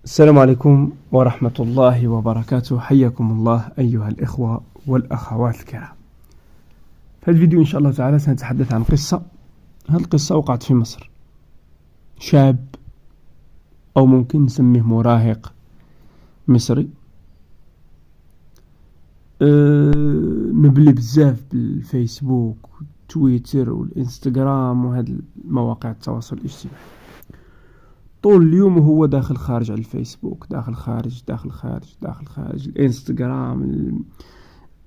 السلام عليكم ورحمة الله وبركاته. حياكم الله أيها الإخوة والأخوات الكرام. في هذا الفيديو إن شاء الله تعالى سنتحدث عن قصة. هذه القصة وقعت في مصر. شاب أو ممكن نسميه مراهق مصري مبلي بزاف بالفيسبوك والتويتر والإنستغرام وهذه المواقع التواصل الاجتماعي. طول اليوم وهو داخل خارج على الفيسبوك، داخل خارج داخل خارج داخل خارج الانستغرام،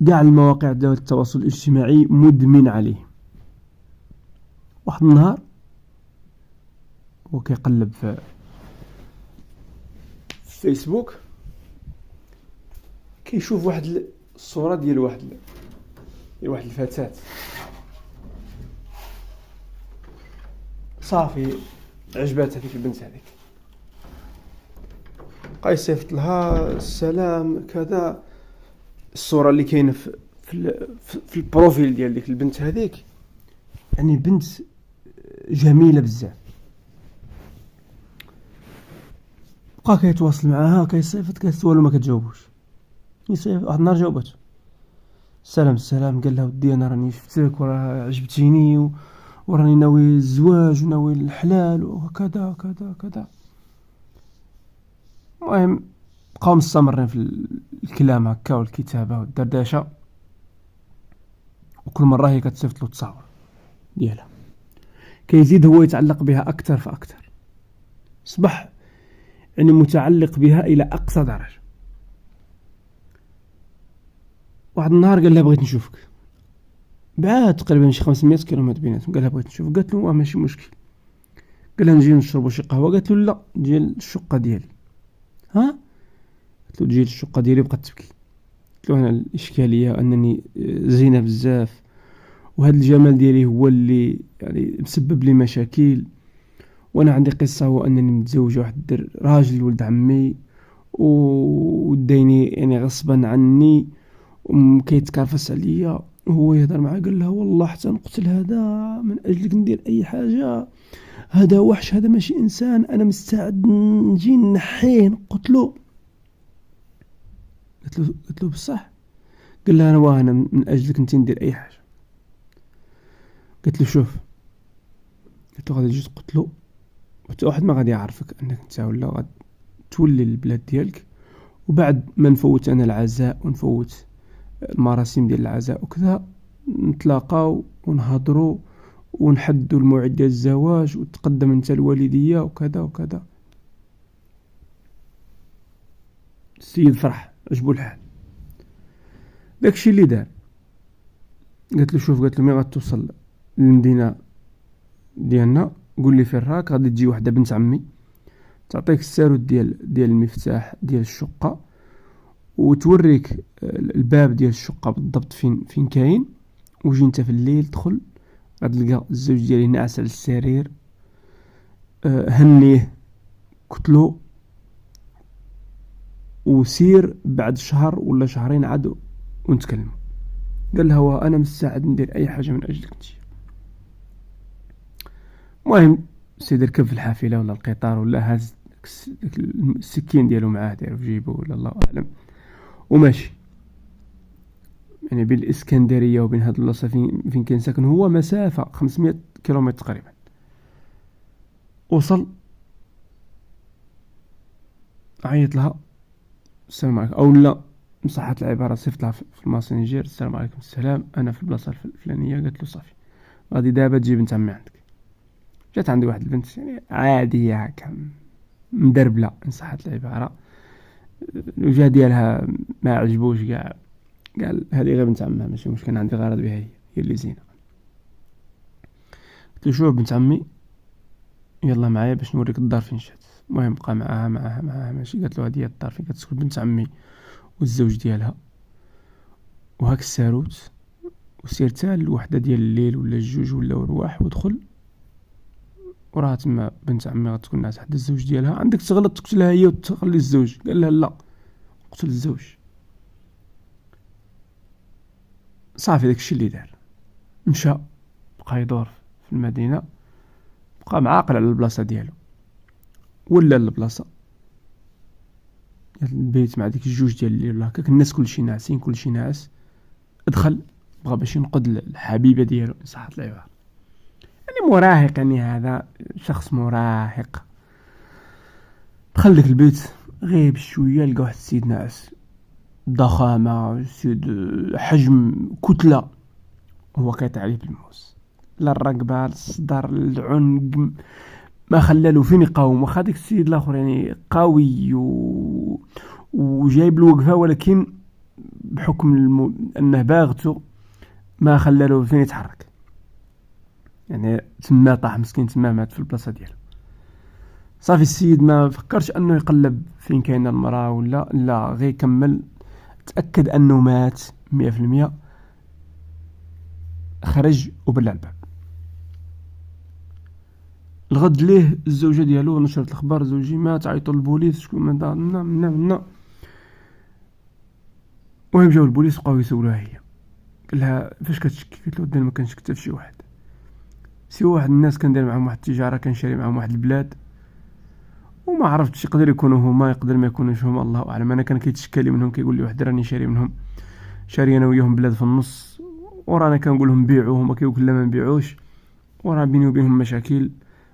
قاع المواقع ديال التواصل الاجتماعي مدمن عليه. واحد النهار وكيقلب في الفيسبوك كيشوف واحد الصورة ديال واحد الفتاة صافي عجبات هذيك البنت هذيك، بقى يصيفط لها السلام كذا. الصورة اللي كاينه في البروفيل ديال ديك البنت هذيك يعني بنت جميلة بزاف. بقى كيتواصل معاها كيصيفط كتسولو ما كتجاوبوش. يصيفط واحد النهار جاوبته السلام قال لها ودي انا راني شفتك وراه عجبتيني وراني ناوي الزواج وناوي الحلال وكذا وكذا وكذا. المهم بقاو مستمرين في الكلام هكا والكتابة والدردشة، وكل مرة هي كتصيفط له تصاور ديالها. كيزيد هو يتعلق بها أكثر فأكثر، صبح يعني متعلق بها إلى أقصى درجة. واحد النهار قال لها بغيت نشوفك، بعد تقريبا شي 500 كيلومتر بيناتهم. قال لها بغيت نشوفك، قالت له ماشي مشكل. قال لها نجي نشربوا شي قهوة، قالت له لا ديال الشقة ديالي. ها قلت له تجي الشقة ديالي. بقات تبكي. قلت له انا الاشكاليه انني زينه بزاف وهذا الجمال ديالي هو اللي يعني مسبب لي مشاكل، وانا عندي قصه هو انني متزوجه واحد راجل ولد عمي وديني يعني غصبا عني وكيتكرفس عليا. وهو يهضر معاه قال لها والله حتى نقتل هذا من اجلك، ندير اي حاجه، هذا وحش، هذا ماشي انسان، انا مستعد نجي نحيه نقتلو. قلت له بصح؟ قال لها انا من اجلك انت ندير اي حاجه. قلت له شوف، قلت له غادي تجي تقتلو وحتى واحد ما غادي يعرفك انك انت ولا غادي تولي البلاد ديالك، وبعد ما نفوت انا العزاء ونفوت المراسم ديال العزاء وكذا نتلاقاو ونهضروا ونحدوا الموعد ديال الزواج وتقدم انت الوالديه وكذا وكذا. السيد فرح عجبو الحال. داكشي اللي دار. قلت له شوف، قلت له ملي غتوصل للمدينه ديالنا قول لي فين راك، غادي تجي وحده بنت عمي تعطيك السارود ديال المفتاح ديال الشقه وتوريك الباب ديال الشقه بالضبط فين كاين. وجي انت في الليل دخل غتلقى الزوج ديالي ناعس على السرير، هنيه قتلو وسير بعد شهر ولا شهرين عاد ونتكلموا. قال لها هو انا مستعد ندير اي حاجه من اجلك انت. المهم السيد ركب في الحافله ولا القطار ولا هاز السكين ديالو معاه داير في جيبه ولا الله اعلم وماشي يعني بين الاسكندريه وبين هاد البلاصه فين كان ساكن هو مسافه 500 كيلومتر تقريبا. وصل عيط لها السلام عليكم، او لا مصحت العباره صيفط لها في الماسنجر السلام عليكم السلام انا في البلاصه الفلانيه. قالت له صافي غادي دابا تجي بنت عمي عندك. جات عندي واحد البنت يعني عاديه هكا مدربله ان صحت العباره، الوجه ديالها ما عجبوش كاع، قال هذه غير بنت عمها ماشي مشكل، عندي غرض بها هي اللي زينه. قلت له شوف بنت عمي يلا معايا باش نوريك الدار فين شات. المهم بقى معاها ماشي. قالت له هذه هي الدار فين كتسكن بنت عمي والزوج ديالها وهاك الساروت، وسيرتها لوحده ديال الليل ولا الجوج ولا رواح ودخل وراه تما بنت عمي غتكون ناعسه حدا الزوج ديالها. عندك تغلط تقتلها هي وتخلي الزوج؟ قال لها لا قتل الزوج. صافي داكشي اللي دار. مشى بقى يدور في المدينه، بقى معاقل على البلاصه ديالو ولا البلاصه البيت مع ديك الجوج ديال الليل ولا هكاك، الناس كلشي ناعسين كلشي ناعس، دخل بغا باش ينقذ الحبيبه ديالو صحت العباره. يعني مراهق، يعني هذا شخص مراهق. دخل لك البيت غير بشويه لقى واحد السيد ناعس، ضخامه، سيد حجم كتله، هو كيطيح بالموس، لا الرقبه الصدر العنق، ما خلالو فين يقاوم. واخا داك السيد الاخر يعني قوي وجايب الوقفه، ولكن بحكم انه باغته ما خلالو فين يتحرك، يعني تما طاح مسكين، تما مات في البلاصه ديالو. صافي السيد ما فكرش انه يقلب فين كاينه المراه ولا لا، غير كمل، تاكد انه مات 100%. خرج وبلع الباب. الغد ليه الزوجه ديالو نشرت الاخبار، زوجي مات، عيطوا للبوليس، شكون من دار منا. المهم جاو البوليس وبقاو يسولوها هي، قال لها فاش كتشكي؟ قالت له ودي ما كنشك حتى في شي واحد، سي واحد الناس كندير معاهم واحد التجاره، كنشري معاهم واحد البلاد، وما عرفتش يقدر يكونوا هما يقدر ما يكونوش هما، الله اعلم. انا كان كيتشكى منهم، كيقول لي واحد راني شاري منهم، شاري انا وياهم بلاد في النص، ورانا كنقول لهم بيعوه، هما كيقول لا ما نبيعوش، ورا بيني وبينهم مشاكل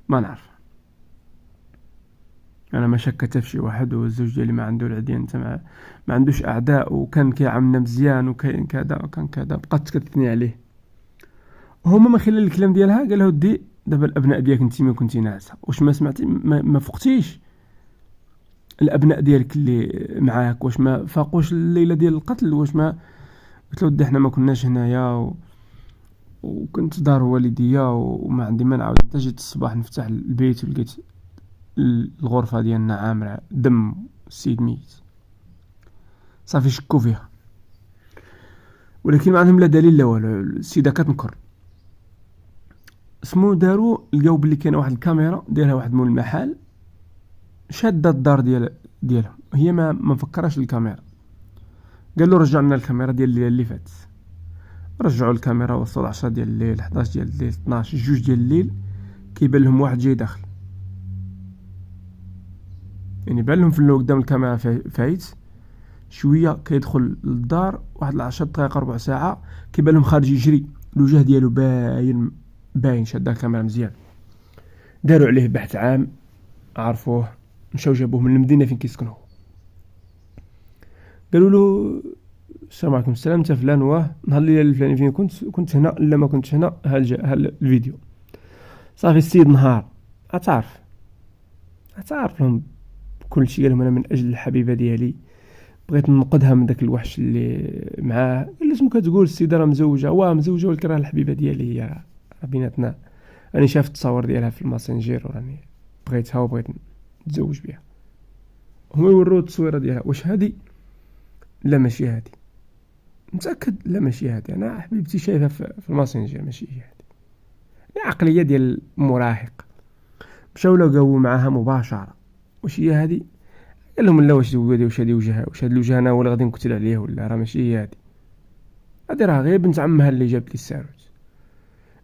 ما نعرف. انا ما شكت في شي واحد، والزوج ديالي ما عنده العديان، انت ما عندوش اعداء، وكان كيعاملنا مزيان وكاين كذا وكان كذا. بقات كتثني عليه. هما من خلال الكلام ديالها قال له ودي دابا الابناء ديالك انت ما كنتي ناعسه، واش ما سمعتي ما فقتيش الابناء ديالك اللي معاك، واش ما فاقوش الليله ديال القتل؟ واش ما؟ قلت له ودي حنا ما كناش هنايا وكنت دار والديا وما عندي ما نعاود. انت جيت الصباح نفتح البيت ولقيت الغرفه ديالنا عامره دم، السيد ميت. صافي شكوا فيها، ولكن ما عندهم لا دليل لا والو. السيده كتنكر. اسمو داروا لقاو بلي كاينه واحد الكاميرا دايرها واحد مول المحل شاده الدار ديالهم، هي ما مفكراش الكاميرا. قال له رجع لنا الكاميرا ديال الليله اللي فات. رجعوا الكاميرا، وصلوا 10 ديال الليل، 11 ديال الليل، 12، 2 ديال الليل، كيبان لهم واحد جاي داخل، يعني بان لهم في اللو قدام الكاميرا فايت شويه، كيدخل للدار واحد 10 دقائق ربع ساعه، كيبان لهم خارج يجري، الوجه ديالو باين شاد الكاميرا مزيان. داروا عليه بحث عام، عرفوه، مشاو جابوه من المدينه فين كيسكنوا. قالوا له السلام عليكم. السلام، انت فلان؟ واه نهار الليله الفلاني فين كنت هنا؟ لا ما كنتش هنا. ها الفيديو. صافي السيد نهار اتعرف لهم كل شيء. قال لهم انا من اجل الحبيبه ديالي بغيت ننقذها من داك الوحش اللي معاه. قال اسمك كتقول السيده راه مزوجه؟ واه مزوجه، ولكن راه الحبيبه ديالي هي بيناتنا، راني شافت التصاور ديالها في الماسنجر وراني بغيتها وبغيت نتزوج بها. هما يوروه التصويره ديالها. واش هادي؟ لا ماشي هادي. متاكد؟ لا ماشي هادي، انا حبيبتي شايفها في الماسنجر، ماشي هي هادي. العقليه ديال المراهق. مشاو لقاو معاها مباشره. واش هي هادي؟ قال لهم لا. واش هادي وجهها؟ واش هاد الوجه انا ولا غادي نقتل عليه؟ ولا راه ماشي هي هادي. هادي راه غير بنت عمها اللي جابت لي الساروت.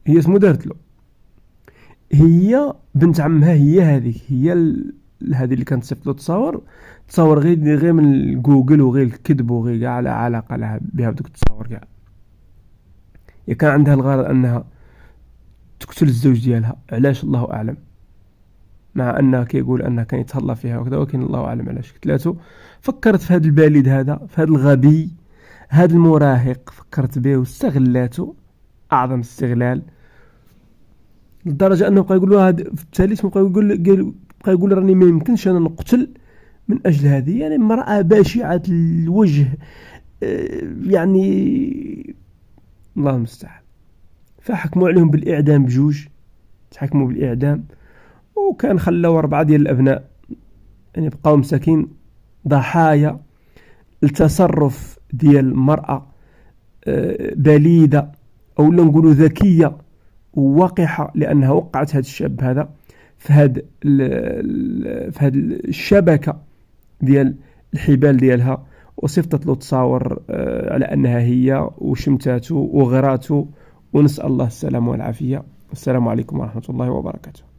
هي اسمو دارت له، هي بنت عمها، هي هذيك، هي هذه اللي كانت صيفط له تصور غير من جوجل، وغير الكذب، وغير كاع على علاقه لها بها بدوك التصاور كاع. هي كان عندها الغرض انها تقتل الزوج ديالها. علاش؟ الله اعلم. مع انها كيقول انها كان يتهلا فيها وكذا، ولكن الله اعلم علاش قتلاتو. فكرت في هذا البالد هذا، في هذا الغبي، هذا المراهق، فكرت به واستغلاته اعظم استغلال، لدرجه انه بقى يقول له هذا في الثالث، بقى يقول راني ما يمكنش انا نقتل من اجل هذه، يعني امراه بشعه الوجه، يعني الله المستعان. فحكموا عليهم بالاعدام بجوج، تحكموا بالاعدام. وكان خلاو 4 ديال الابناء يعني بقاو مساكين ضحايا التصرف ديال المراه بليده، او لا نقولوا ذكيه ووقحه، لانها وقعت هذا الشاب هذا في هذا الشبكه ديال الحبال ديالها، وصيفطت له تصاور على انها هي، وشمتاته وغراته، ونسال الله السلامه والعافيه. والسلام عليكم ورحمه الله وبركاته.